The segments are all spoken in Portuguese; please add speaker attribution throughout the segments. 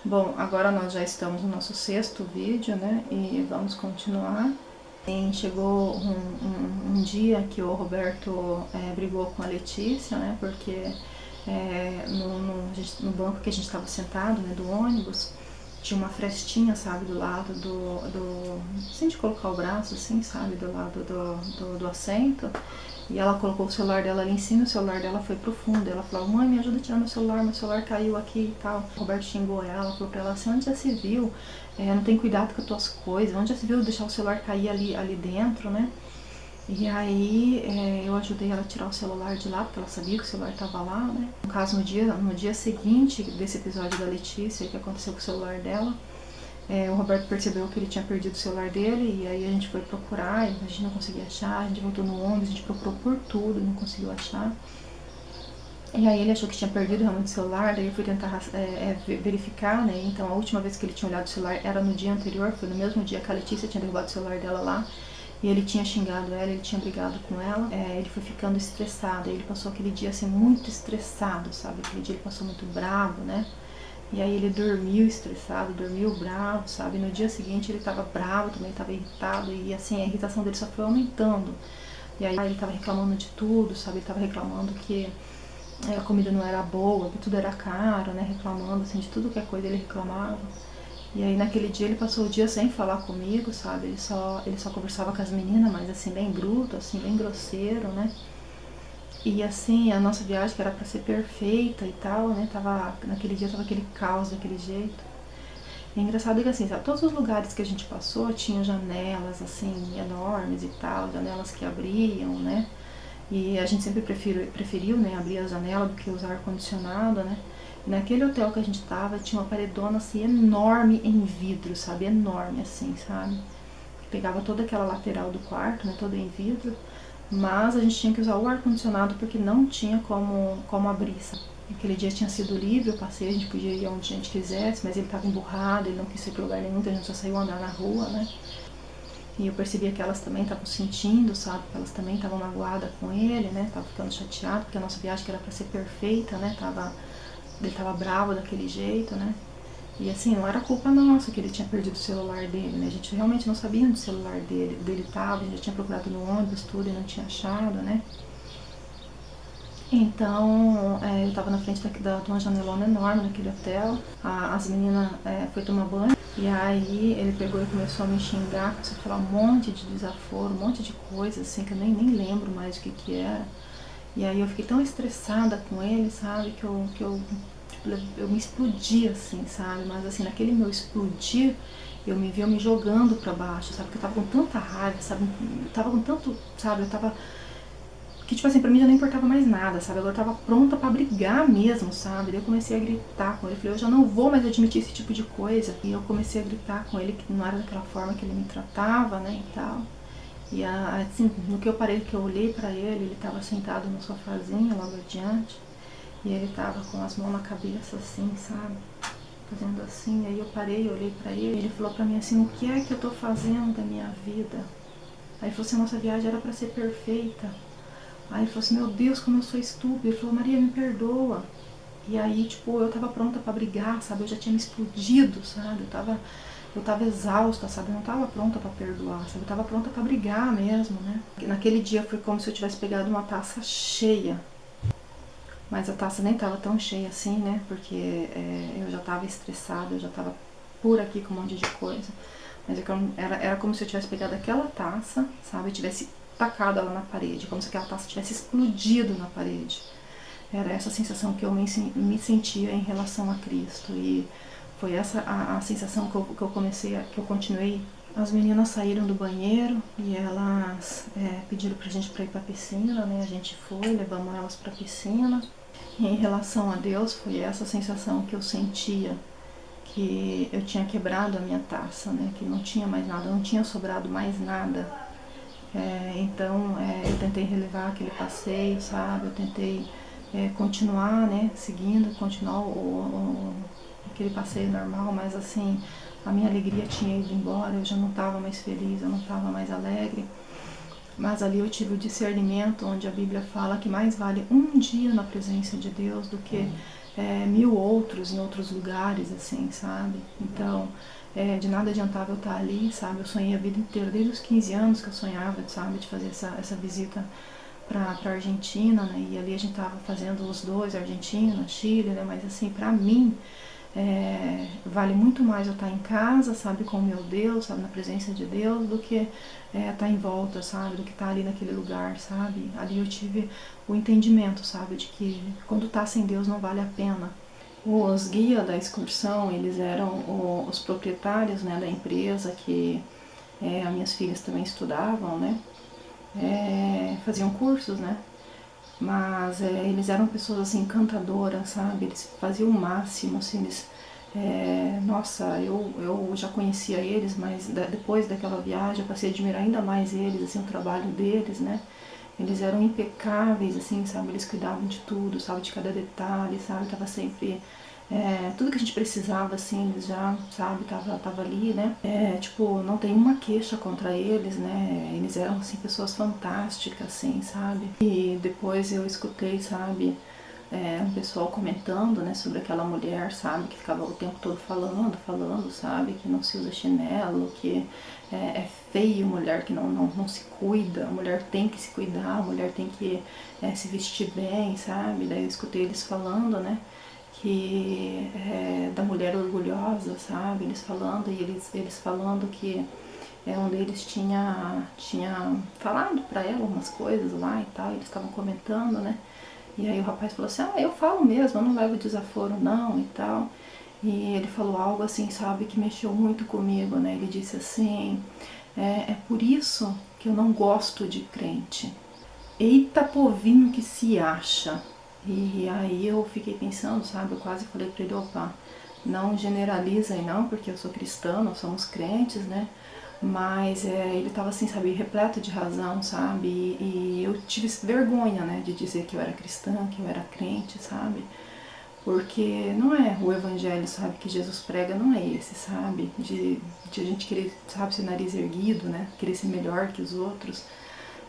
Speaker 1: Bom, agora nós já estamos no nosso sexto vídeo, né? E vamos continuar. E chegou um dia que o Roberto brigou com a Letícia, né? Porque no banco que a gente estava sentado, né, do ônibus, tinha uma frestinha, sabe, do lado assim, de colocar o braço, assim, sabe, do lado do assento. E ela colocou o celular dela ali em cima, o celular dela foi pro fundo. Ela falou: mãe, me ajuda a tirar meu celular caiu aqui e tal. O Roberto xingou ela, falou pra ela assim: onde já se viu? Não tem cuidado com as tuas coisas, onde já se viu deixar o celular cair ali dentro, né? E aí eu ajudei ela a tirar o celular de lá, porque ela sabia que o celular estava lá, né? No caso, no dia seguinte desse episódio da Letícia, que aconteceu com o celular dela, o Roberto percebeu que ele tinha perdido o celular dele, e aí a gente foi procurar, e a gente não conseguia achar, a gente voltou no ônibus, a gente procurou por tudo, não conseguiu achar. E aí ele achou que tinha perdido realmente o celular, daí eu fui tentar verificar, né? Então a última vez que ele tinha olhado o celular era no dia anterior, foi no mesmo dia que a Letícia tinha derrubado o celular dela lá. E ele tinha xingado ela, ele tinha brigado com ela, ele foi ficando estressado, ele passou aquele dia assim muito estressado, sabe? Aquele dia ele passou muito bravo, né? E aí ele dormiu estressado, dormiu bravo, sabe? No dia seguinte ele tava bravo, também tava irritado, e assim, a irritação dele só foi aumentando. E aí ele tava reclamando de tudo, sabe? Ele tava reclamando que a comida não era boa, que tudo era caro, né? Reclamando, assim, de tudo que é coisa ele reclamava. E aí naquele dia ele passou o dia sem falar comigo, sabe? Ele só conversava com as meninas, mas assim, bem bruto, assim, bem grosseiro, né? E assim, a nossa viagem, que era pra ser perfeita e tal, né? Naquele dia tava aquele caos daquele jeito. E é engraçado que assim, sabe, todos os lugares que a gente passou tinham janelas assim, enormes e tal, janelas que abriam, né? E a gente sempre preferiu, né, abrir a janela do que usar ar-condicionado, né? E naquele hotel que a gente tava, tinha uma paredona assim enorme em vidro, sabe? Enorme assim, sabe? Que pegava toda aquela lateral do quarto, né, toda em vidro. Mas a gente tinha que usar o ar-condicionado porque não tinha como abrir, sabe? Aquele dia tinha sido livre, eu passei, a gente podia ir onde a gente quisesse, mas ele estava emburrado, ele não quis ir para lugar nenhum, então a gente só saiu andar na rua, né? E eu percebia que elas também estavam sentindo, sabe? Que elas também estavam magoadas com ele, né? Estavam ficando chateadas, porque a nossa viagem que era para ser perfeita, né? Ele tava bravo daquele jeito, né? E assim, não era culpa nossa que ele tinha perdido o celular dele, né? A gente realmente não sabia onde o celular dele tava, a gente já tinha procurado no ônibus, tudo, e não tinha achado, né? Então, eu tava na frente de uma janelona enorme naquele hotel, as meninas foi tomar banho, e aí ele pegou e começou a me xingar, começou a falar um monte de desaforo, um monte de coisa, assim, que eu nem lembro mais o que era. E aí eu fiquei tão estressada com ele, sabe, eu me explodi, assim, sabe, mas assim, naquele meu explodir, eu me vi me jogando pra baixo, sabe, porque eu tava com tanta raiva, sabe, eu tava com tanto, sabe, eu tava que, tipo assim, pra mim já não importava mais nada, sabe? Agora eu tava pronta pra brigar mesmo, sabe? Daí eu comecei a gritar com ele. Falei, eu já não vou mais admitir esse tipo de coisa. E eu comecei a gritar com ele que não era daquela forma que ele me tratava, né, e tal. E assim, no que eu parei, que eu olhei pra ele, ele tava sentado no sofazinho logo adiante. E ele tava com as mãos na cabeça, assim, sabe? Fazendo assim. Aí eu parei, olhei pra ele. E ele falou pra mim assim, o que é que eu tô fazendo da minha vida? Aí ele falou assim, nossa viagem era pra ser perfeita. Aí ele falou assim, meu Deus, como eu sou estúpida. Ele falou, Maria, me perdoa. E aí, tipo, eu tava pronta pra brigar, sabe? Eu já tinha me explodido, sabe? Eu tava exausta, sabe? Eu não tava pronta pra perdoar, sabe? Eu tava pronta pra brigar mesmo, né? Naquele dia foi como se eu tivesse pegado uma taça cheia. Mas a taça nem tava tão cheia assim, né? Porque eu já tava estressada, eu já tava por aqui com um monte de coisa. Mas era como se eu tivesse pegado aquela taça, sabe? E tivesse tacado ela na parede, como se aquela taça tivesse explodido na parede. Era essa sensação que eu me sentia em relação a Cristo. E foi essa a sensação que eu continuei. As meninas saíram do banheiro e elas pediram pra gente pra ir pra piscina, né? A gente foi, levamos elas pra piscina. E em relação a Deus, foi essa sensação que eu sentia, que eu tinha quebrado a minha taça, né? Que não tinha mais nada, não tinha sobrado mais nada. Então eu tentei relevar aquele passeio, sabe? Eu tentei continuar, né? Seguindo, continuar aquele passeio normal, mas assim, a minha alegria tinha ido embora, eu já não estava mais feliz, eu não estava mais alegre. Mas ali eu tive o discernimento, onde a Bíblia fala que mais vale um dia na presença de Deus do que mil outros em outros lugares, assim, sabe? Então, de nada adiantava eu estar ali, sabe? Eu sonhei a vida inteira, desde os 15 anos que eu sonhava, sabe, de fazer essa visita para Argentina, né? E ali a gente tava fazendo os dois, Argentina, Chile, né? Mas assim, para mim, vale muito mais eu estar em casa, sabe, com o meu Deus, sabe, na presença de Deus, do que estar em volta, sabe, do que estar ali naquele lugar, sabe. Ali eu tive o entendimento, sabe, de que quando tá sem Deus não vale a pena. Os guias da excursão, eles eram os proprietários, né, da empresa que as minhas filhas também estudavam, né, faziam cursos, né, mas eles eram pessoas assim encantadoras, sabe? Eles faziam o máximo, assim, eles, nossa, eu já conhecia eles, mas depois daquela viagem eu passei a admirar ainda mais eles, assim, o trabalho deles, né? Eles eram impecáveis, assim, sabe? Eles cuidavam de tudo, sabe? De cada detalhe, sabe? Tava sempre tudo que a gente precisava, assim, eles já, sabe, tava ali, né? Tipo, não tem uma queixa contra eles, né? Eles eram, assim, pessoas fantásticas, assim, sabe? E depois eu escutei, sabe, um pessoal comentando, né, sobre aquela mulher, sabe, que ficava o tempo todo falando, sabe, que não se usa chinelo, que é feio mulher que não se cuida, a mulher tem que se cuidar, a mulher tem que se vestir bem, sabe? Daí eu escutei eles falando, né, que da mulher orgulhosa, sabe? Eles falando e eles falando que um deles tinha falado pra ela umas coisas lá e tal, e eles estavam comentando, né? E aí o rapaz falou assim, eu falo mesmo, eu não levo desaforo não e tal. E ele falou algo assim, sabe, que mexeu muito comigo, né? Ele disse assim, é por isso que eu não gosto de crente. Eita povinho que se acha. E aí eu fiquei pensando, sabe, eu quase falei pra ele, opa, não generalizem não, porque eu sou cristã, nós somos crentes, né? Mas ele estava assim, sabe, repleto de razão, sabe? E eu tive tive né, de dizer que eu era cristã, que eu era crente, sabe? Porque não é o evangelho, sabe, que Jesus prega, não é esse, sabe? De a gente querer, sabe, ser nariz erguido, né? Querer ser melhor que os outros.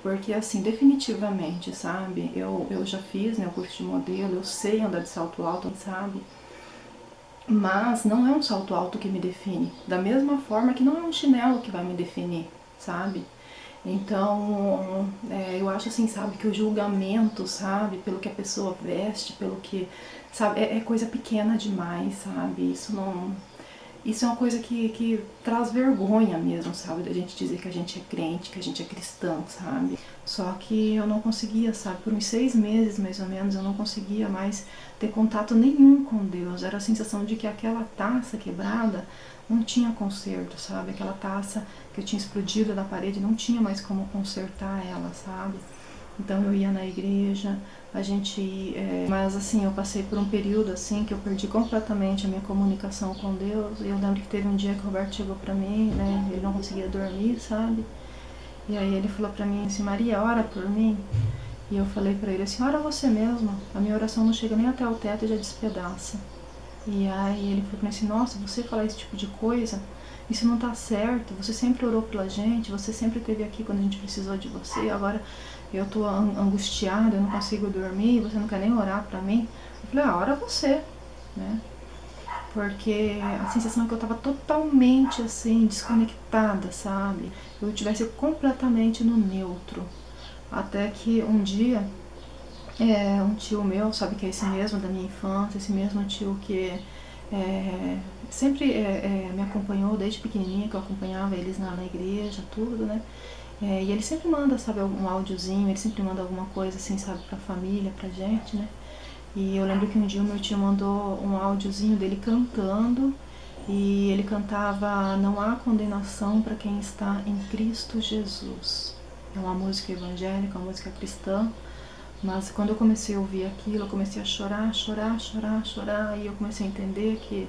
Speaker 1: Porque, assim, definitivamente, sabe? Eu já fiz, né, o curso de modelo, eu sei andar de salto alto, sabe? Mas não é um salto alto que me define. Da mesma forma que não é um chinelo que vai me definir, sabe? Então, eu acho assim, sabe, que o julgamento, sabe, pelo que a pessoa veste, pelo que, sabe, é coisa pequena demais, sabe? Isso é uma coisa que traz vergonha mesmo, sabe? Da gente dizer que a gente é crente, que a gente é cristão, sabe? Só que eu não conseguia, sabe? Por uns 6 meses, mais ou menos, eu não conseguia mais ter contato nenhum com Deus. Era a sensação de que aquela taça quebrada não tinha conserto, sabe? Aquela taça que eu tinha explodido da parede não tinha mais como consertar ela, sabe? Então eu ia na igreja, a gente, mas assim, eu passei por um período assim que eu perdi completamente a minha comunicação com Deus. E eu lembro que teve um dia que o Roberto chegou pra mim, né? Ele não conseguia dormir, sabe? E aí ele falou pra mim assim, Maria, ora por mim. E eu falei pra ele assim, ora você mesma, a minha oração não chega nem até o teto e já despedaça. E aí ele falou pra mim assim, nossa, você falar esse tipo de coisa, isso não tá certo, você sempre orou pela gente, você sempre esteve aqui quando a gente precisou de você, agora eu tô angustiada, eu não consigo dormir, você não quer nem orar pra mim. Eu falei, ora você, né? Porque a sensação é que eu tava totalmente assim, desconectada, sabe? Eu tivesse completamente no neutro. Até que um dia, um tio meu, sabe, que é esse mesmo da minha infância, esse mesmo tio que sempre me acompanhou desde pequenininha, que eu acompanhava eles na igreja, tudo, né? E ele sempre manda, sabe, um áudiozinho, ele sempre manda alguma coisa assim, sabe, pra família, pra gente, né? E eu lembro que um dia o meu tio mandou um áudiozinho dele cantando, e ele cantava Não há condenação para quem está em Cristo Jesus. É uma música evangélica, uma música cristã, mas quando eu comecei a ouvir aquilo, eu comecei a chorar, e eu comecei a entender que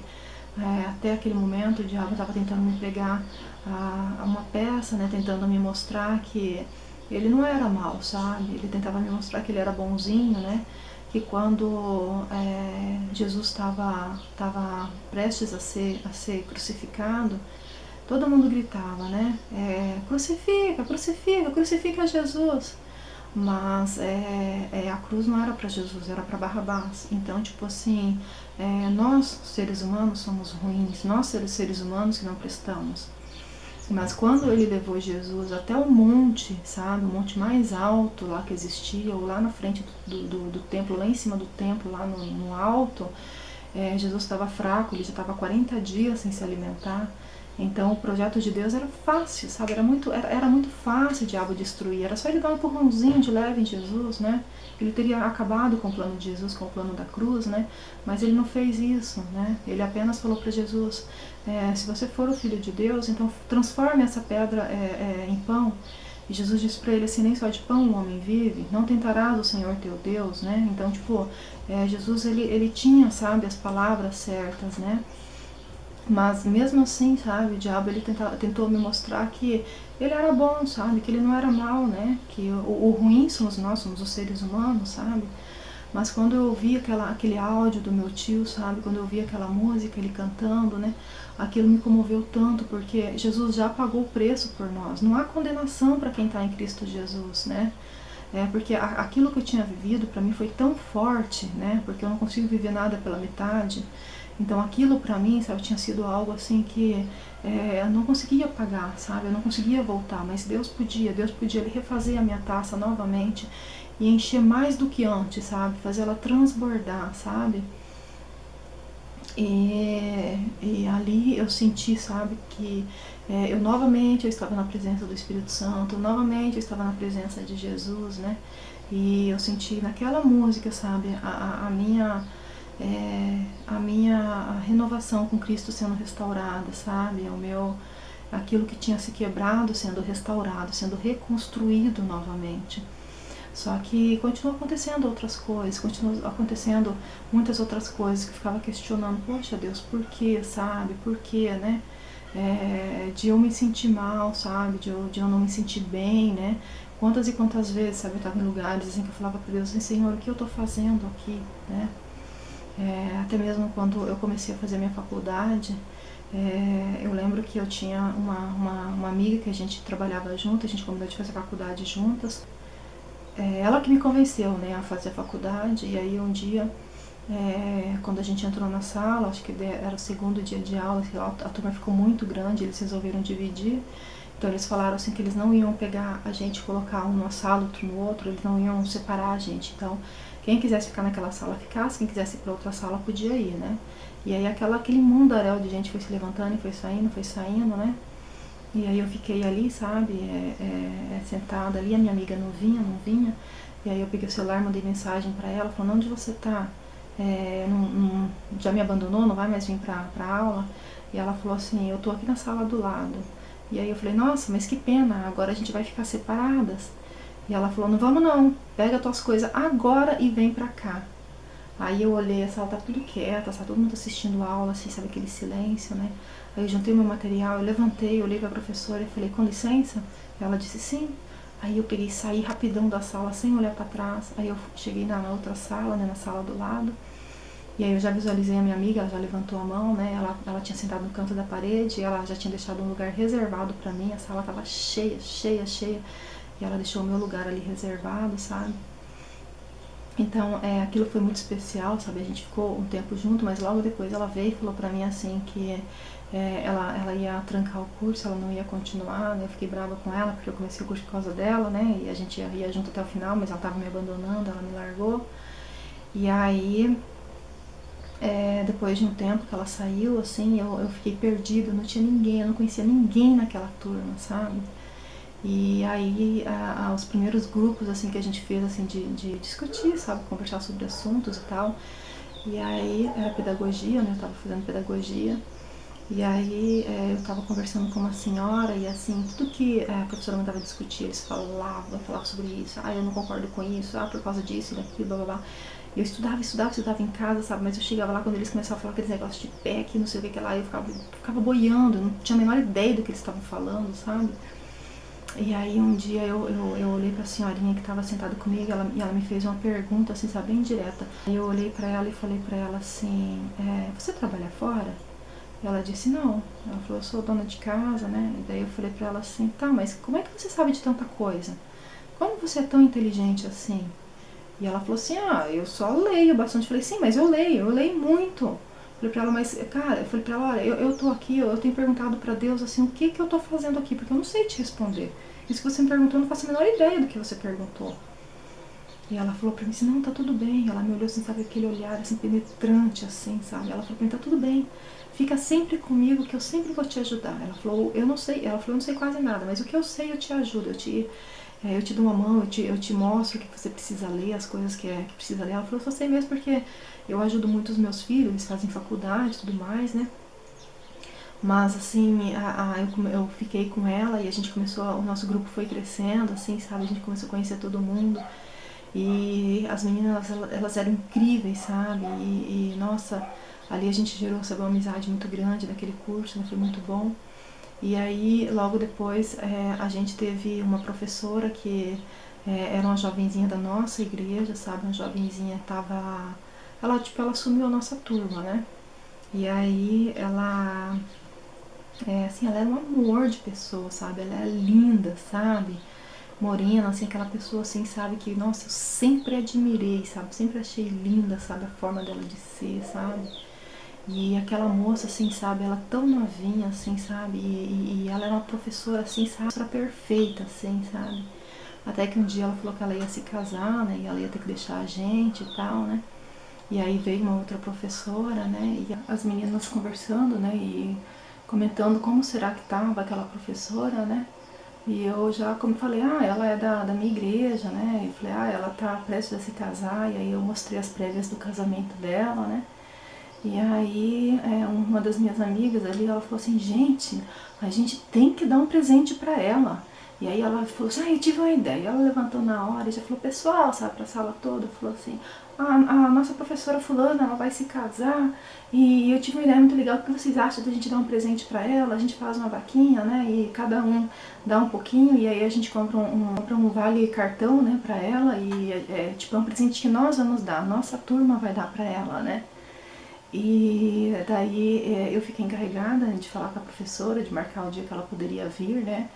Speaker 1: até aquele momento o diabo estava tentando me pregar a uma peça, né, tentando me mostrar que ele não era mal, sabe? Ele tentava me mostrar que ele era bonzinho, né? Que quando Jesus estava prestes a ser crucificado, todo mundo gritava, né? Crucifica, crucifica, crucifica Jesus. Mas a cruz não era para Jesus, era para Barrabás. Então, tipo assim, nós, seres humanos, somos ruins, nós, seres humanos, que não prestamos. Mas quando ele levou Jesus até o monte, sabe, o monte mais alto lá que existia, ou lá na frente do templo, lá em cima do templo, lá no alto, Jesus estava fraco, ele já estava 40 dias sem se alimentar. Então o projeto de Deus era fácil, sabe? Era muito fácil o diabo destruir. Era só ele dar um empurrãozinho de leve em Jesus, né? Ele teria acabado com o plano de Jesus, com o plano da cruz, né? Mas ele não fez isso, né? Ele apenas falou para Jesus, se você for o Filho de Deus, então transforme essa pedra em pão. E Jesus disse para ele assim, nem só de pão o homem vive, não tentarás o Senhor teu Deus, né? Então, tipo, Jesus, ele tinha, sabe, as palavras certas, né? Mas mesmo assim, sabe, o diabo ele tentou me mostrar que ele era bom, sabe, que ele não era mal, né? Que o ruim somos nós, somos os seres humanos, sabe? Mas quando eu ouvi aquele áudio do meu tio, sabe, quando eu ouvi aquela música, ele cantando, né? Aquilo me comoveu tanto, porque Jesus já pagou o preço por nós. Não há condenação para quem está em Cristo Jesus, né? Porque aquilo que eu tinha vivido para mim foi tão forte, né? Porque eu não consigo viver nada pela metade. Então aquilo para mim, sabe, tinha sido algo assim que eu não conseguia pagar, sabe? Eu não conseguia voltar, mas Deus podia ele refazer a minha taça novamente e encher mais do que antes, sabe? Fazer ela transbordar, sabe? E ali eu senti, sabe, que eu novamente eu estava na presença do Espírito Santo, novamente eu estava na presença de Jesus, né? E eu senti naquela música, sabe, a minha renovação com Cristo sendo restaurada, sabe? Aquilo que tinha se quebrado sendo restaurado, sendo reconstruído novamente. Só que continuam acontecendo outras coisas, continuam acontecendo muitas outras coisas que eu ficava questionando, poxa Deus, por que, sabe? Por que, né? De eu me sentir mal, sabe? De eu não me sentir bem, né? Quantas e quantas vezes, sabe, eu estava em lugares assim que eu falava para Deus, assim, Senhor, o que eu estou fazendo aqui, né? Até mesmo quando eu comecei a fazer a minha faculdade, eu lembro que eu tinha uma amiga que a gente trabalhava junto, a gente combinou de fazer a faculdade juntas. Ela que me convenceu, né, a fazer a faculdade. E aí um dia, quando a gente entrou na sala, acho que era o segundo dia de aula, a turma ficou muito grande, eles resolveram dividir. Então eles falaram assim que eles não iam pegar a gente e colocar um numa sala, outro no outro, eles não iam separar a gente. Então quem quisesse ficar naquela sala ficasse, quem quisesse ir para outra sala podia ir, né? E aí aquele mundaréu de gente foi se levantando e foi saindo, né? E aí eu fiquei ali, sabe, sentada ali, a minha amiga não vinha. E aí eu peguei o celular, mandei mensagem pra ela, falando, onde você tá? Já me abandonou, não vai mais vir pra aula? E ela falou assim, eu tô aqui na sala do lado. E aí eu falei, nossa, mas que pena, agora a gente vai ficar separadas. E ela falou, não vamos não, pega tuas coisas agora e vem pra cá. Aí eu olhei, a sala tá tudo quieta, tá todo mundo assistindo a aula, assim, sabe, aquele silêncio, né? Aí eu juntei meu material, eu levantei, olhei pra professora e falei, com licença? Ela disse sim. Aí eu peguei e saí rapidão da sala, sem olhar pra trás. Aí eu cheguei na outra sala, né, na sala do lado. E aí eu já visualizei a minha amiga, ela já levantou a mão, né? Ela tinha sentado no canto da parede, ela já tinha deixado um lugar reservado pra mim, a sala tava cheia. E ela deixou o meu lugar ali reservado, sabe? Então, aquilo foi muito especial, sabe? A gente ficou um tempo junto, mas logo depois ela veio e falou pra mim assim que ela ia trancar o curso, ela não ia continuar, né? Eu fiquei brava com ela, porque eu comecei o curso por causa dela, né? E a gente ia junto até o final, mas ela tava me abandonando, ela me largou. E aí, depois de um tempo que ela saiu, assim, eu fiquei perdida, não tinha ninguém, eu não conhecia ninguém naquela turma, sabe? E aí, os primeiros grupos, assim, que a gente fez, assim, de discutir, sabe, conversar sobre assuntos e tal. E aí, era pedagogia, né, eu tava fazendo pedagogia. E aí, eu tava conversando com uma senhora e, assim, tudo que a professora mandava discutir, eles falavam sobre isso. Ah, eu não concordo com isso, por causa disso e daquilo, blá, blá, blá. E eu estudava em casa, sabe, mas eu chegava lá quando eles começavam a falar aqueles negócios de PEC, não sei o que lá, eu ficava boiando, não tinha a menor ideia do que eles estavam falando, sabe? E aí um dia eu olhei pra senhorinha que estava sentada comigo e ela me fez uma pergunta, assim, sabe, bem direta. Aí eu olhei pra ela e falei pra ela assim, você trabalha fora? E ela disse, não. Ela falou, eu sou dona de casa, né? E daí eu falei pra ela assim, tá, mas como é que você sabe de tanta coisa? como você é tão inteligente assim? E ela falou assim, eu só leio bastante. Eu falei, sim, mas eu leio muito. Falei pra ela, mas, cara, eu falei pra ela, olha, eu tô aqui, eu tenho perguntado pra Deus, assim, o que que eu tô fazendo aqui, porque eu não sei te responder. Isso que você me perguntou, eu não faço a menor ideia do que você perguntou. E ela falou pra mim assim, não, tá tudo bem. Ela me olhou assim, sabe, aquele olhar assim, penetrante, assim, sabe? Ela falou pra mim, tá tudo bem. Fica sempre comigo que eu sempre vou te ajudar. Ela falou, eu não sei, ela falou, eu não sei quase nada, mas o que eu sei eu te ajudo, eu te dou uma mão, eu te mostro o que você precisa ler, as coisas que precisa ler. Ela falou, eu só sei mesmo porque eu ajudo muito os meus filhos, eles fazem faculdade e tudo mais, né? Mas assim, eu fiquei com ela e a gente começou, o nosso grupo foi crescendo, assim, sabe? A gente começou a conhecer todo mundo. E as meninas, elas eram incríveis, sabe? Nossa, ali a gente gerou, sabe, uma amizade muito grande naquele curso, né? Foi muito bom. E aí, logo depois, a gente teve uma professora que era uma jovenzinha da nossa igreja, sabe? Uma jovenzinha que tava... Ela, tipo, ela assumiu a nossa turma, né? E aí, assim, ela era um amor de pessoa, sabe? Ela é linda, sabe? Morena, assim, aquela pessoa, assim, sabe? Que, nossa, eu sempre admirei, sabe? Sempre achei linda, sabe? A forma dela de ser, sabe? E aquela moça, assim, sabe, ela tão novinha, assim, sabe, e ela era uma professora, assim, sabe, perfeita, assim, sabe. Até que um dia ela falou que ela ia se casar, né, e ela ia ter que deixar a gente e tal, né. E aí veio uma outra professora, né, e as meninas conversando, né, e comentando como será que tava aquela professora, né. E eu já, como falei, ela é da minha igreja, né, e falei, ela tá prestes a se casar, e aí eu mostrei as prévias do casamento dela, né. E aí, uma das minhas amigas ali, ela falou assim, gente, a gente tem que dar um presente pra ela. E aí ela falou assim, eu tive uma ideia. Ela levantou na hora e já falou, pessoal, sabe, pra sala toda, falou assim, a nossa professora fulana, ela vai se casar e eu tive uma ideia muito legal, o que vocês acham da gente dar um presente pra ela? A gente faz uma vaquinha, né, e cada um dá um pouquinho e aí a gente compra um vale cartão, né, pra ela e tipo, é um presente que nós vamos dar, a nossa turma vai dar pra ela, né. E daí eu fiquei encarregada de falar com a professora, de marcar o dia que ela poderia vir, né,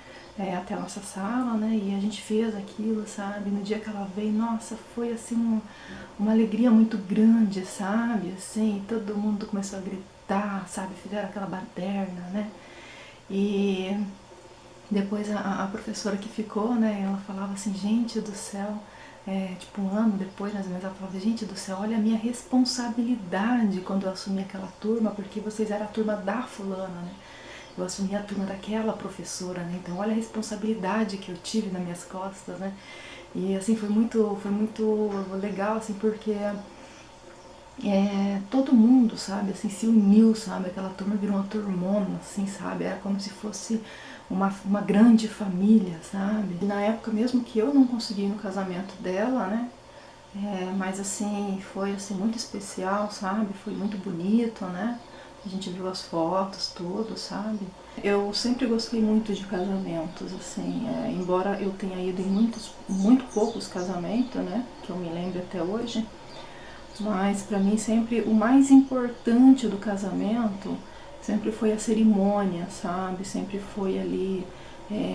Speaker 1: até a nossa sala, né, e a gente fez aquilo, sabe, no dia que ela veio, nossa, foi assim, uma alegria muito grande, sabe, assim, todo mundo começou a gritar, sabe, fizeram aquela baderna, né, e depois a professora que ficou, né, ela falava assim, gente do céu, tipo um ano depois, mais ou menos, ela falava, gente do céu, olha a minha responsabilidade quando eu assumi aquela turma, porque vocês eram a turma da fulana, né? Eu assumi a turma daquela professora, né? Então olha a responsabilidade que eu tive nas minhas costas, né? E assim, foi muito legal, assim, porque todo mundo, sabe, assim, se uniu, sabe, aquela turma virou uma turmona, assim, sabe, era como se fosse uma grande família, sabe. E na época mesmo que eu não consegui ir no casamento dela, né, mas assim, foi assim, muito especial, sabe, foi muito bonito, né, a gente viu as fotos, tudo, sabe. Eu sempre gostei muito de casamentos, assim, embora eu tenha ido em muito poucos casamentos, né, que eu me lembro até hoje, mas para mim sempre o mais importante do casamento sempre foi a cerimônia, sabe? Sempre foi ali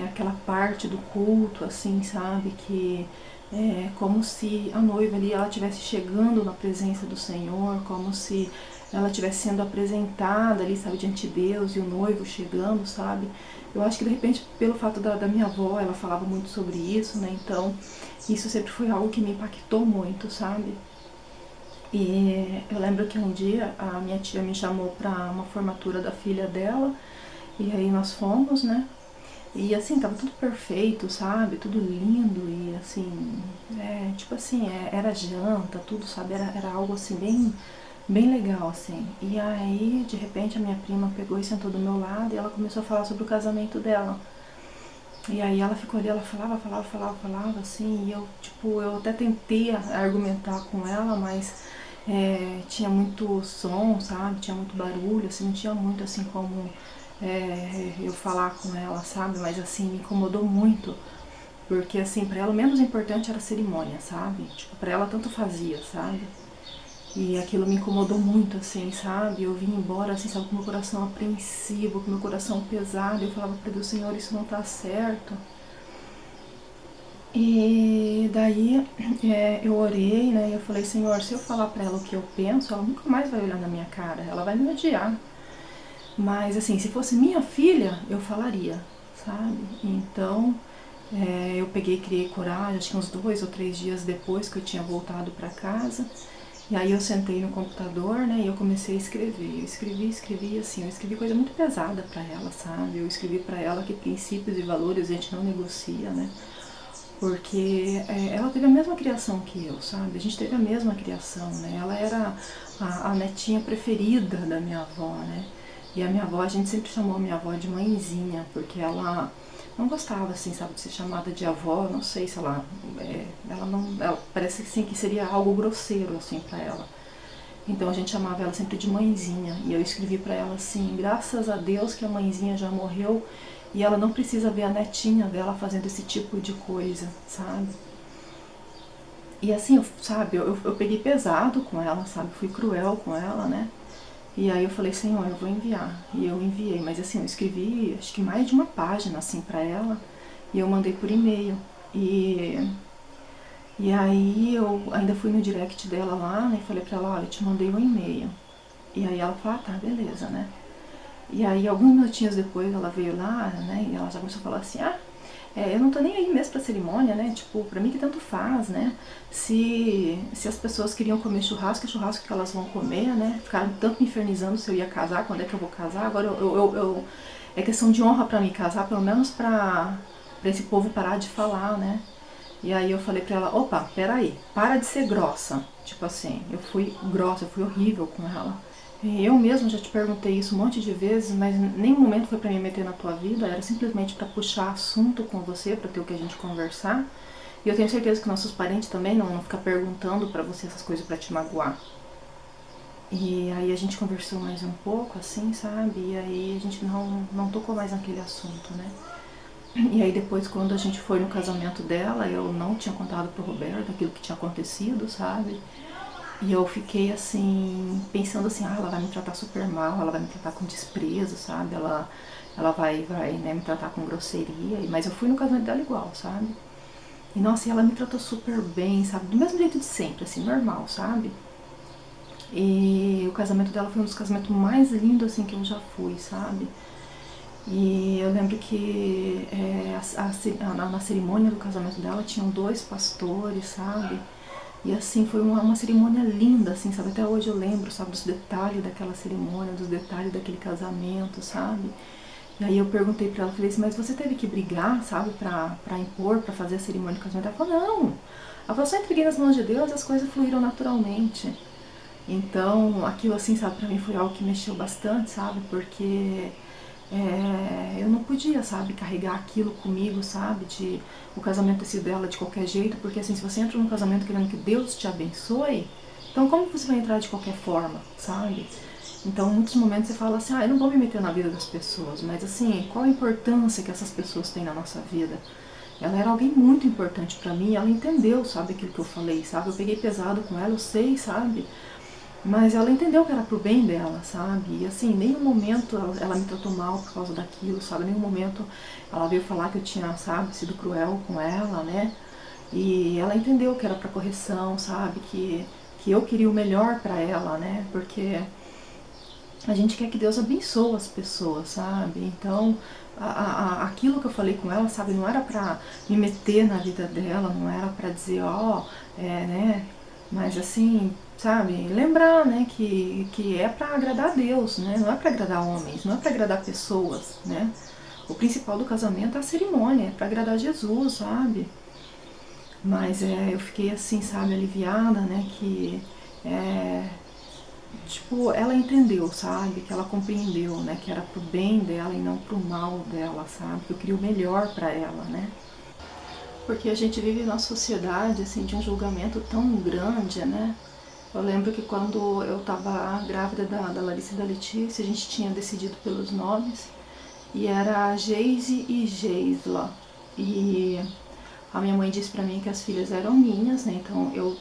Speaker 1: aquela parte do culto, assim, sabe? Que é como se a noiva ali ela estivesse chegando na presença do Senhor, como se ela estivesse sendo apresentada ali, sabe, diante de Deus e o noivo chegando, sabe? Eu acho que de repente pelo fato da minha avó, ela falava muito sobre isso, né? Então isso sempre foi algo que me impactou muito, sabe? E eu lembro que um dia a minha tia me chamou para uma formatura da filha dela, e aí nós fomos, né? E assim, tava tudo perfeito, sabe? Tudo lindo, e assim, tipo assim, era janta, tudo, sabe? Era algo assim, bem legal, assim. E aí, de repente, a minha prima pegou e sentou do meu lado e ela começou a falar sobre o casamento dela. E aí ela ficou ali, ela falava, assim, e eu, tipo, eu até tentei argumentar com ela, mas tinha muito som, sabe? Tinha muito barulho, assim, não tinha muito, assim, como eu falar com ela, sabe? Mas, assim, me incomodou muito, porque, assim, pra ela o menos importante era a cerimônia, sabe? Tipo, pra ela tanto fazia, sabe? E aquilo me incomodou muito, assim, sabe? Eu vim embora, assim, sabe, com meu coração apreensivo, com meu coração pesado. Eu falava pra Deus, Senhor, isso não tá certo. E daí eu orei, né? E eu falei, Senhor, se eu falar pra ela o que eu penso, ela nunca mais vai olhar na minha cara, ela vai me odiar. Mas assim, se fosse minha filha, eu falaria, sabe? Então eu peguei e criei coragem, acho que uns 2 ou 3 dias depois que eu tinha voltado para casa. E aí eu sentei no computador, né, e eu comecei a escrever. Eu escrevi assim, eu escrevi coisa muito pesada para ela, sabe? Eu escrevi para ela que princípios e valores a gente não negocia, né? Porque ela teve a mesma criação que eu, sabe? A gente teve a mesma criação, né? Ela era a netinha preferida da minha avó, né? E a minha avó, a gente sempre chamou a minha avó de mãezinha, porque ela não gostava, assim, sabe, de ser chamada de avó. Não sei se ela... ela não... Ela, parece assim, que seria algo grosseiro, assim, pra ela. Então a gente chamava ela sempre de mãezinha. E eu escrevi pra ela assim, graças a Deus que a mãezinha já morreu e ela não precisa ver a netinha dela fazendo esse tipo de coisa, sabe? E assim, sabe, eu peguei pesado com ela, sabe? Fui cruel com ela, né? E aí eu falei, Senhor, eu vou enviar. E eu enviei, mas assim, eu escrevi acho que mais de uma página assim pra ela e eu mandei por e-mail. E aí eu ainda fui no direct dela lá, né, e falei pra ela, olha, eu te mandei um e-mail. E aí ela falou, ah, tá, beleza, né? E aí alguns minutinhos depois ela veio lá, né, e ela já começou a falar assim, eu não tô nem aí mesmo pra cerimônia, né, tipo, pra mim que tanto faz, né, se as pessoas queriam comer churrasco, é churrasco que elas vão comer, né, ficaram tanto me infernizando se eu ia casar, quando é que eu vou casar, agora é questão de honra pra mim casar, pelo menos pra esse povo parar de falar, né. E aí eu falei pra ela, opa, peraí, para de ser grossa. Tipo assim, eu fui grossa, eu fui horrível com ela. E eu mesma já te perguntei isso um monte de vezes, mas em nenhum momento foi pra me meter na tua vida, era simplesmente pra puxar assunto com você, pra ter o que a gente conversar. E eu tenho certeza que nossos parentes também não ficam perguntando pra você essas coisas pra te magoar. E aí a gente conversou mais um pouco, assim, sabe? E aí a gente não tocou mais naquele assunto, né? E aí depois, quando a gente foi no casamento dela, eu não tinha contado pro Roberto aquilo que tinha acontecido, sabe? E eu fiquei assim, pensando assim, ela vai me tratar super mal, ela vai me tratar com desprezo, sabe? Ela vai né, me tratar com grosseria. Mas eu fui no casamento dela igual, sabe? E nossa, e ela me tratou super bem, sabe? Do mesmo jeito de sempre, assim, normal, sabe? E o casamento dela foi um dos casamentos mais lindos, assim, que eu já fui, sabe? E eu lembro que na cerimônia do casamento dela tinham 2 pastores, sabe? E assim, foi uma cerimônia linda, assim, sabe? Até hoje eu lembro, sabe, dos detalhes daquela cerimônia, dos detalhes daquele casamento, sabe? E aí eu perguntei pra ela, falei assim, mas você teve que brigar, sabe, pra impor, pra fazer a cerimônia do casamento? Ela falou, não. Ela falou, só entreguei nas mãos de Deus e as coisas fluíram naturalmente. Então, aquilo assim, sabe, pra mim foi algo que mexeu bastante, sabe? Porque eu não podia, sabe, carregar aquilo comigo, sabe, de o casamento ter sido dela de qualquer jeito, porque assim, se você entra num casamento querendo que Deus te abençoe, então como você vai entrar de qualquer forma, sabe? Então, em muitos momentos você fala assim, eu não vou me meter na vida das pessoas, mas assim, qual a importância que essas pessoas têm na nossa vida? Ela era alguém muito importante pra mim, ela entendeu, sabe, aquilo que eu falei, sabe? Eu peguei pesado com ela, eu sei, sabe? Mas ela entendeu que era pro bem dela, sabe? E assim, em nenhum momento ela me tratou mal por causa daquilo, sabe? Em nenhum momento ela veio falar que eu tinha, sabe, sido cruel com ela, né? E ela entendeu que era pra correção, sabe? Que eu queria o melhor pra ela, né? Porque a gente quer que Deus abençoe as pessoas, sabe? Então, aquilo que eu falei com ela, sabe? Não era pra me meter na vida dela, não era pra dizer, né? Mas assim, sabe? Lembrar, né? Que é pra agradar a Deus, né? Não é pra agradar homens, não é pra agradar pessoas, né? O principal do casamento é a cerimônia, é pra agradar Jesus, sabe? Mas eu fiquei assim, sabe? Aliviada, né? Que tipo, ela entendeu, sabe? Que ela compreendeu, né? Que era pro bem dela e não pro mal dela, sabe? Que eu queria o melhor pra ela, né? Porque a gente vive numa sociedade, assim, de um julgamento tão grande, né? Eu lembro que quando eu tava grávida da Larissa e da Letícia, a gente tinha decidido pelos nomes, e era Geise e Geisla. E a minha mãe disse pra mim que as filhas eram minhas, né? Então eu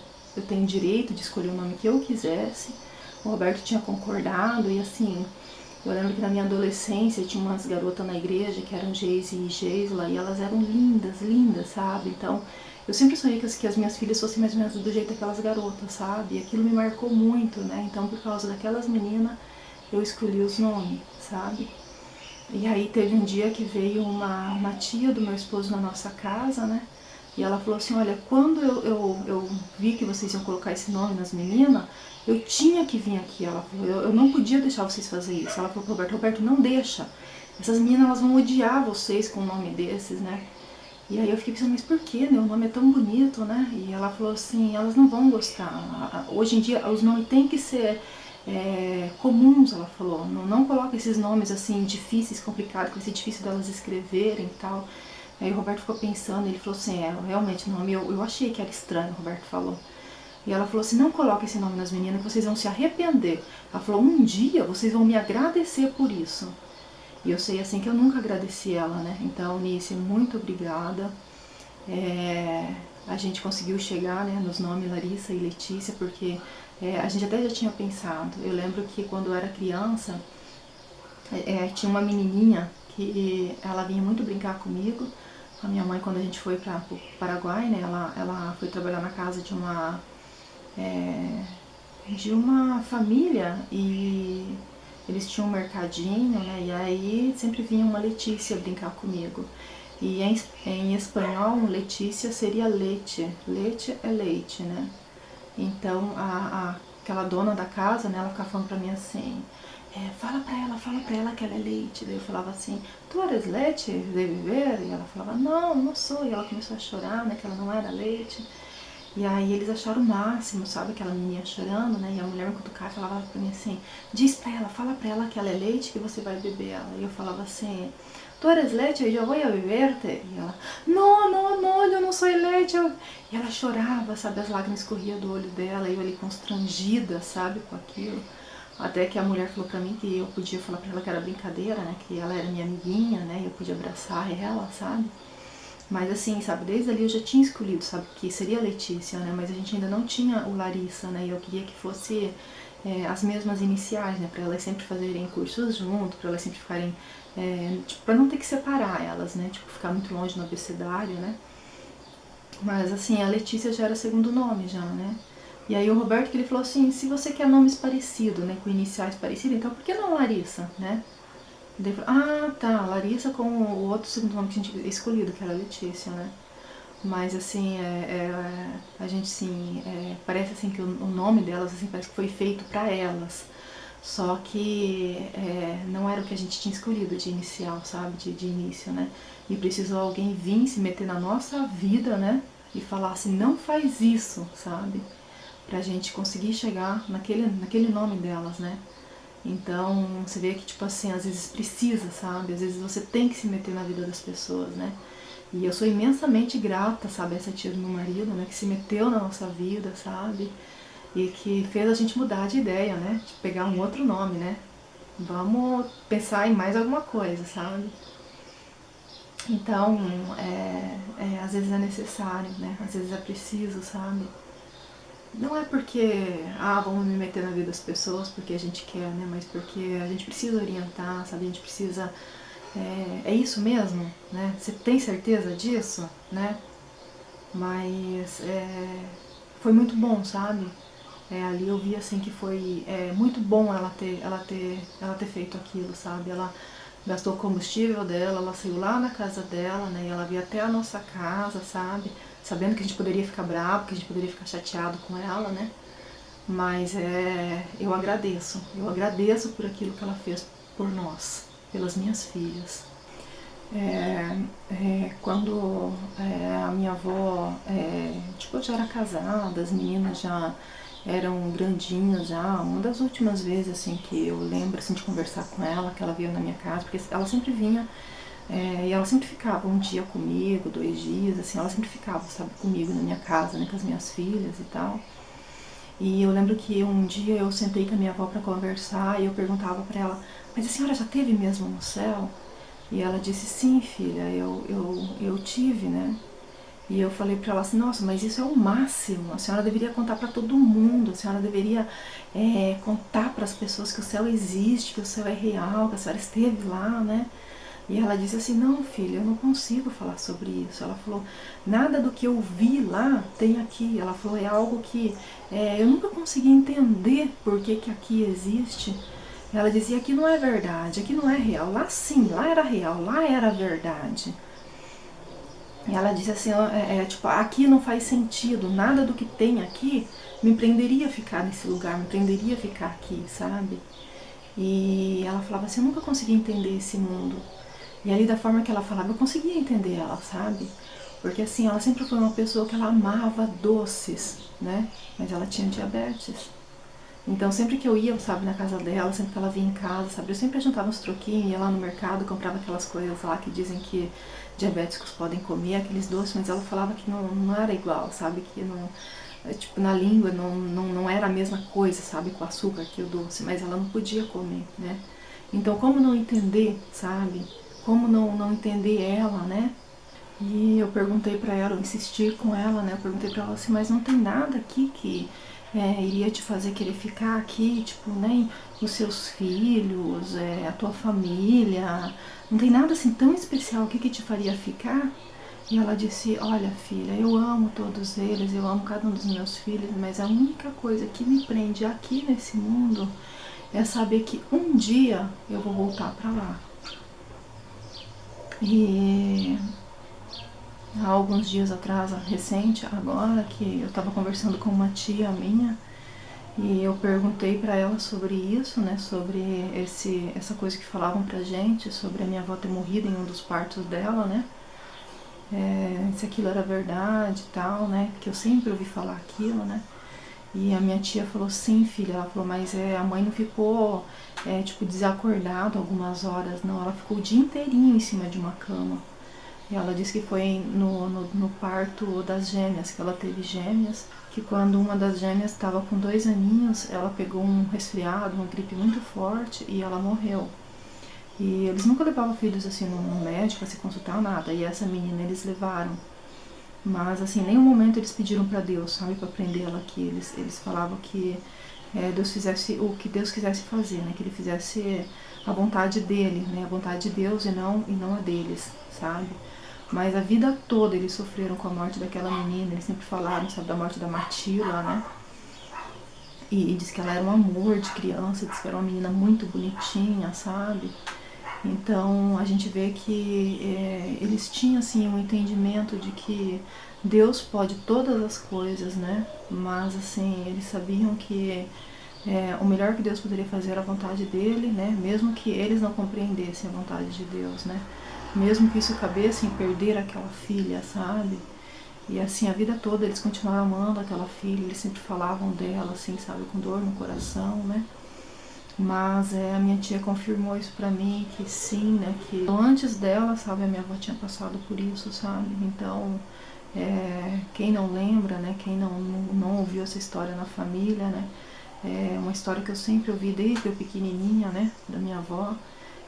Speaker 1: tenho direito de escolher o nome que eu quisesse. O Roberto tinha concordado e assim, Eu lembro que na minha adolescência tinha umas garotas na igreja que eram Geise e Geisla, e elas eram lindas, lindas, sabe? Então, eu sempre sonhei que as minhas filhas fossem mais ou menos do jeito daquelas garotas, sabe? E aquilo me marcou muito, né? Então, por causa daquelas meninas, eu escolhi os nomes, sabe? E aí teve um dia que veio uma tia do meu esposo na nossa casa, né? E ela falou assim, olha, quando eu vi que vocês iam colocar esse nome nas meninas, eu tinha que vir aqui. Ela falou, eu não podia deixar vocês fazer isso. Ela falou pro Roberto, Roberto, não deixa. Essas meninas, elas vão odiar vocês com um nome desses, né? E aí eu fiquei pensando, mas por que, né? O nome é tão bonito, né? E ela falou assim, elas não vão gostar. Hoje em dia, os nomes têm que ser comuns, ela falou. Não coloca esses nomes assim, difíceis, complicados, que vai ser difícil delas escreverem e tal. Aí o Roberto ficou pensando, ele falou assim, realmente o nome, eu achei que era estranho, o Roberto falou. E ela falou assim, não coloque esse nome nas meninas que vocês vão se arrepender. Ela falou, um dia vocês vão me agradecer por isso. E eu sei assim que eu nunca agradeci ela, né? Então, Nice, muito obrigada. A gente conseguiu chegar, né, nos nomes Larissa e Letícia, porque a gente até já tinha pensado. Eu lembro que quando eu era criança, tinha uma menininha que ela vinha muito brincar comigo. A minha mãe, quando a gente foi para o Paraguai, né, ela foi trabalhar na casa de uma família e eles tinham um mercadinho, né, e aí sempre vinha uma Letícia brincar comigo. E em espanhol, Letícia seria leite. Leite é leite, né? Então, aquela dona da casa, né, ela ficava falando pra mim assim, fala pra ela que ela é leite. Daí eu falava assim, tu eres leite de viver? E ela falava, não, não sou. E ela começou a chorar, né, que ela não era leite. E aí eles acharam o máximo, sabe, aquela menina chorando, né, e a mulher me cutucava e falava pra mim assim, diz pra ela, fala pra ela que ela é leite, que você vai beber ela. E eu falava assim, tu eres leite, eu vou a beberte. E ela, não, eu não sou leite. E ela chorava, sabe, as lágrimas escorriam do olho dela, e eu ali constrangida, sabe, com aquilo. Até que a mulher falou pra mim que eu podia falar pra ela que era brincadeira, né, que ela era minha amiguinha, né, e eu podia abraçar ela, sabe. Mas assim, sabe, desde ali eu já tinha escolhido, sabe, que seria a Letícia, né, mas a gente ainda não tinha o Larissa, né, e eu queria que fosse as mesmas iniciais, né, pra elas sempre fazerem cursos junto, pra elas sempre ficarem, tipo, pra não ter que separar elas, né, tipo, ficar muito longe no abecedário, né. Mas assim, a Letícia já era segundo nome já, né. E aí o Roberto que ele falou assim, se você quer nomes parecidos, né, com iniciais parecidos, então por que não Larissa, né? Daí falou, tá, Larissa com o outro segundo nome que a gente tinha escolhido, que era Letícia, né? Mas assim, a gente assim, parece assim que o nome delas assim, parece que foi feito para elas. Só que não era o que a gente tinha escolhido de inicial, sabe? De início, né? E precisou alguém vir se meter na nossa vida, né? E falar assim, não faz isso, sabe? Pra gente conseguir chegar naquele nome delas, né? Então, você vê que, tipo assim, às vezes precisa, sabe? Às vezes você tem que se meter na vida das pessoas, né? E eu sou imensamente grata, sabe, a essa tia do meu marido, né? Que se meteu na nossa vida, sabe? E que fez a gente mudar de ideia, né? De pegar um outro nome, né? Vamos pensar em mais alguma coisa, sabe? Então, às vezes é necessário, né? Às vezes é preciso, sabe? Não é porque, vamos me meter na vida das pessoas porque a gente quer, né? Mas porque a gente precisa orientar, sabe? A gente precisa... É isso mesmo, né? Você tem certeza disso, né? Mas foi muito bom, sabe? Ali eu vi assim que foi muito bom ela ter feito aquilo, sabe? Ela gastou o combustível dela, ela saiu lá na casa dela, né? E ela veio até a nossa casa, sabe? Sabendo que a gente poderia ficar bravo, que a gente poderia ficar chateado com ela, né? Mas eu agradeço por aquilo que ela fez por nós, pelas minhas filhas. Quando a minha avó, tipo, eu já era casada, as meninas já eram grandinhas já, uma das últimas vezes, assim, que eu lembro, assim, de conversar com ela, que ela veio na minha casa, porque ela sempre vinha, e ela sempre ficava um dia comigo, 2 dias, assim, ela sempre ficava, sabe, comigo na minha casa, né, com as minhas filhas e tal. E eu lembro que um dia eu sentei com a minha avó para conversar e eu perguntava para ela, mas a senhora já teve mesmo no céu? E ela disse, sim, filha, eu tive, né? E eu falei para ela assim, nossa, mas isso é o máximo, a senhora deveria contar para todo mundo, a senhora deveria contar para as pessoas que o céu existe, que o céu é real, que a senhora esteve lá, né? E ela disse assim, não filha, eu não consigo falar sobre isso. Ela falou, nada do que eu vi lá tem aqui. Ela falou, é algo que eu nunca consegui entender por que que aqui existe. Ela dizia, aqui não é verdade, aqui não é real. Lá sim, lá era real, lá era verdade. E ela disse assim, tipo, aqui não faz sentido, nada do que tem aqui me prenderia a ficar nesse lugar, me prenderia a ficar aqui, sabe? E ela falava assim, eu nunca consegui entender esse mundo. E ali da forma que ela falava, eu conseguia entender ela, sabe? Porque assim, ela sempre foi uma pessoa que ela amava doces, né? Mas ela tinha diabetes. Então sempre que eu ia, sabe, na casa dela, sempre que ela vinha em casa, sabe, eu sempre juntava uns troquinhos, ia lá no mercado, comprava aquelas coisas lá que dizem que diabéticos podem comer, aqueles doces, mas ela falava que não era igual, sabe, que não, tipo, na língua não era a mesma coisa, sabe, com o açúcar que o doce, mas ela não podia comer, né. Então como não entender, sabe, como não entender ela, né. E eu perguntei pra ela, eu insisti com ela, né? Eu perguntei pra ela assim, mas não tem nada aqui que iria te fazer querer ficar aqui, tipo, nem os seus filhos, a tua família, não tem nada assim tão especial aqui que te faria ficar? E ela disse, olha filha, eu amo todos eles, eu amo cada um dos meus filhos, mas a única coisa que me prende aqui nesse mundo é saber que um dia eu vou voltar pra lá. E há alguns dias atrás, recente, agora, que eu estava conversando com uma tia minha e eu perguntei para ela sobre isso, né, sobre essa coisa que falavam pra gente, sobre a minha avó ter morrido em um dos partos dela, né, se aquilo era verdade e tal, né, porque eu sempre ouvi falar aquilo, né, e a minha tia falou, sim filha, ela falou, mas a mãe não ficou, tipo, desacordada algumas horas, não, ela ficou o dia inteirinho em cima de uma cama. E ela disse que foi no parto das gêmeas, que ela teve gêmeas, que quando uma das gêmeas estava com 2 aninhos, ela pegou um resfriado, uma gripe muito forte e ela morreu. E eles nunca levavam filhos assim no médico para se consultar, nada. E essa menina eles levaram. Mas assim, em nenhum momento eles pediram para Deus, sabe, para prender ela aqui. Eles falavam que Deus fizesse o que Deus quisesse fazer, né? Que ele fizesse a vontade dele, né? A vontade de Deus e não a deles, sabe? Mas a vida toda eles sofreram com a morte daquela menina, eles sempre falaram, sabe, da morte da Matila, né? E diz que ela era um amor de criança, diz que era uma menina muito bonitinha, sabe? Então a gente vê que eles tinham assim um entendimento de que Deus pode todas as coisas, né? Mas assim, eles sabiam que o melhor que Deus poderia fazer era a vontade dele, né? Mesmo que eles não compreendessem a vontade de Deus, né? Mesmo que isso cabesse em perder aquela filha, sabe? E assim, a vida toda eles continuaram amando aquela filha, eles sempre falavam dela, assim, sabe, com dor no coração, né? Mas a minha tia confirmou isso pra mim, que sim, né, que antes dela, sabe, a minha avó tinha passado por isso, sabe? Então, quem não lembra, né, quem não ouviu essa história na família, né, é uma história que eu sempre ouvi desde eu pequenininha, né, da minha avó,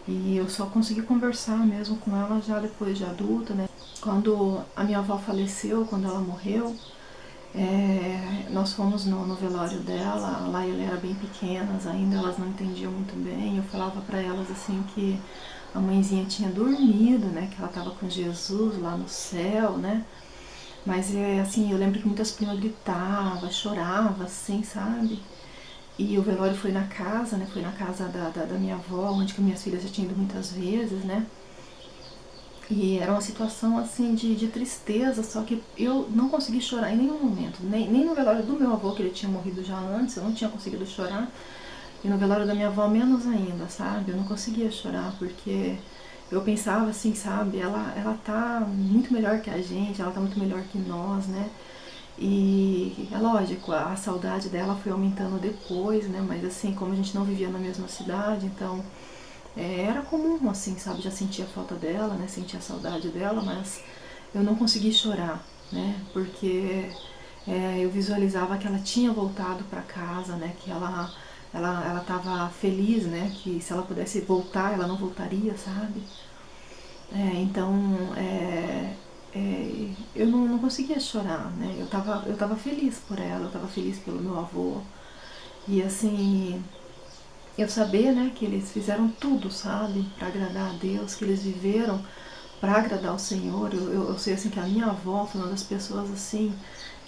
Speaker 1: e eu só consegui conversar mesmo com ela já depois de adulta, né. Quando a minha avó faleceu, quando ela morreu, nós fomos no velório dela, lá elas eram bem pequenas ainda, elas não entendiam muito bem. Eu falava para elas assim que a mãezinha tinha dormido, né, que ela estava com Jesus lá no céu, né. Mas assim, eu lembro que muitas primas gritavam, choravam, assim, sabe? E o velório foi na casa, né, foi na casa da minha avó, onde que minhas filhas já tinham ido muitas vezes, né. E era uma situação assim de tristeza, só que eu não consegui chorar em nenhum momento, nem no velório do meu avô, que ele tinha morrido já antes, eu não tinha conseguido chorar, e no velório da minha avó menos ainda, sabe? Eu não conseguia chorar, porque eu pensava assim, sabe, ela tá muito melhor que a gente, ela tá muito melhor que nós, né? E é lógico, a saudade dela foi aumentando depois, né? Mas assim, como a gente não vivia na mesma cidade, então era comum, assim, sabe? Já sentia a falta dela, né? Sentia a saudade dela, mas eu não consegui chorar, né? Porque eu visualizava que ela tinha voltado para casa, né? Que ela estava feliz, né? Que se ela pudesse voltar, ela não voltaria, sabe? Então, eu não conseguia chorar, né? Eu tava feliz por ela, eu tava feliz pelo meu avô. E assim, eu saber, né, que eles fizeram tudo, sabe, para agradar a Deus, que eles viveram para agradar o Senhor. Eu sei assim que a minha avó foi uma das pessoas assim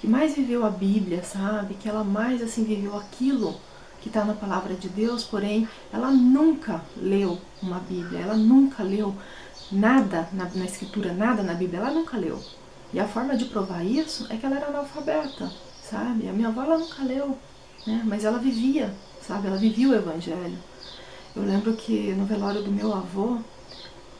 Speaker 1: que mais viveu a Bíblia, sabe, que ela mais assim viveu aquilo que está na palavra de Deus, porém ela nunca leu uma Bíblia, ela nunca leu nada na escritura, nada na Bíblia, ela nunca leu. E a forma de provar isso é que ela era analfabeta, sabe? A minha avó ela nunca leu, né? Mas ela vivia, sabe? Ela vivia o Evangelho. Eu lembro que no velório do meu avô,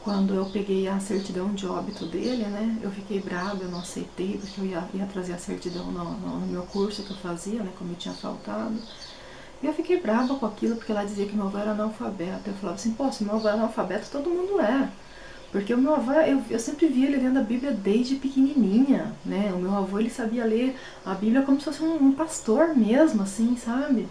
Speaker 1: quando eu peguei a certidão de óbito dele, né? Eu fiquei brava, eu não aceitei, porque eu ia trazer a certidão no meu curso que eu fazia, né? Como eu tinha faltado. E eu fiquei brava com aquilo, porque ela dizia que meu avô era analfabeto. Eu falava assim, pô, se meu avô é analfabeto, todo mundo é. Porque o meu avô, eu sempre via ele lendo a Bíblia desde pequenininha, né? O meu avô, ele sabia ler a Bíblia como se fosse um pastor mesmo, assim, sabe?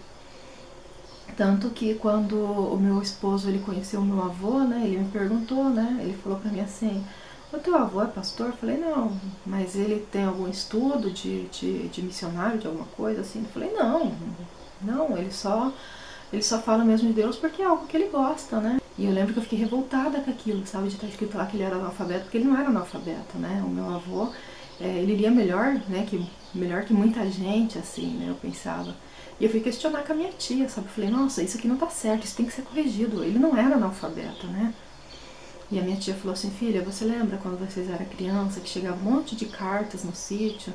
Speaker 1: Tanto que quando o meu esposo, ele conheceu o meu avô, né? Ele me perguntou, né? Ele falou pra mim assim, o teu avô é pastor? Eu falei, não, mas ele tem algum estudo de missionário, de alguma coisa assim? Eu falei, não, ele só fala mesmo de Deus porque é algo que ele gosta, né? E eu lembro que eu fiquei revoltada com aquilo, sabe? De estar escrito lá que ele era analfabeto, porque ele não era analfabeto, né? O meu avô, ele lia melhor, né? Melhor que muita gente, assim, né? Eu pensava. E eu fui questionar com a minha tia, sabe? Eu falei, nossa, isso aqui não tá certo, isso tem que ser corrigido. Ele não era analfabeto, né? E a minha tia falou assim, filha, você lembra quando vocês eram criança, que chegava um monte de cartas no sítio,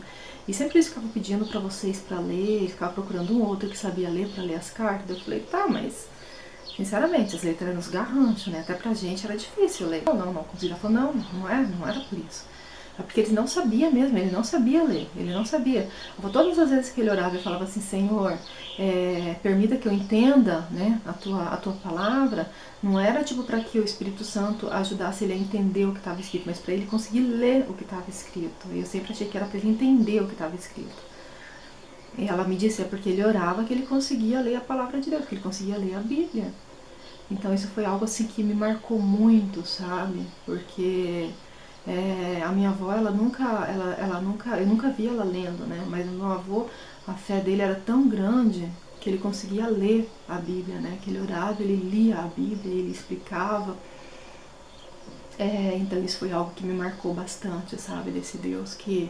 Speaker 1: e sempre eles ficavam pedindo pra vocês pra ler, ficavam procurando um outro que sabia ler pra ler as cartas? Eu falei, tá, mas sinceramente, as letras eram nos garranchos, né? Até pra gente era difícil ler. Não, ela falou, não era por isso. É porque ele não sabia mesmo, ele não sabia ler, ele não sabia. Todas as vezes que ele orava, ele falava assim, Senhor, permita que eu entenda, né, a tua palavra. Não era tipo para que o Espírito Santo ajudasse ele a entender o que estava escrito, mas para ele conseguir ler o que estava escrito. E eu sempre achei que era para ele entender o que estava escrito. E ela me disse, é porque ele orava que ele conseguia ler a palavra de Deus, que ele conseguia ler a Bíblia. Então isso foi algo assim que me marcou muito, sabe? Porque a minha avó, eu nunca vi ela lendo, né? Mas o meu avô, a fé dele era tão grande que ele conseguia ler a Bíblia, né? Que ele orava, ele lia a Bíblia, ele explicava. Então isso foi algo que me marcou bastante, sabe? Desse Deus que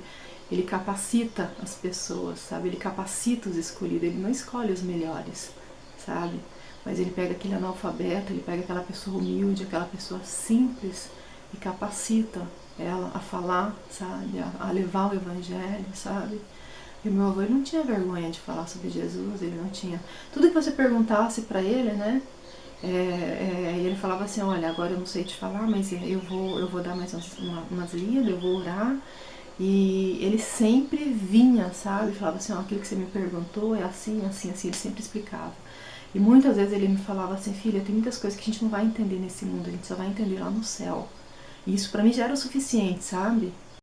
Speaker 1: ele capacita as pessoas, sabe? Ele capacita os escolhidos, ele não escolhe os melhores, sabe? Mas ele pega aquele analfabeto, ele pega aquela pessoa humilde, aquela pessoa simples e capacita ela a falar, sabe? A levar o evangelho, sabe? E o meu avô, ele não tinha vergonha de falar sobre Jesus, ele não tinha... Tudo que você perguntasse pra ele, né? E ele falava assim, olha, agora eu não sei te falar, mas eu vou dar mais umas lidas, eu vou orar. E ele sempre vinha, sabe? Falava assim, ó, aquilo que você me perguntou é assim, assim, assim, ele sempre explicava. E muitas vezes ele me falava assim, filha, tem muitas coisas que a gente não vai entender nesse mundo, a gente só vai entender lá no céu. E isso pra mim já era o suficiente, sabe?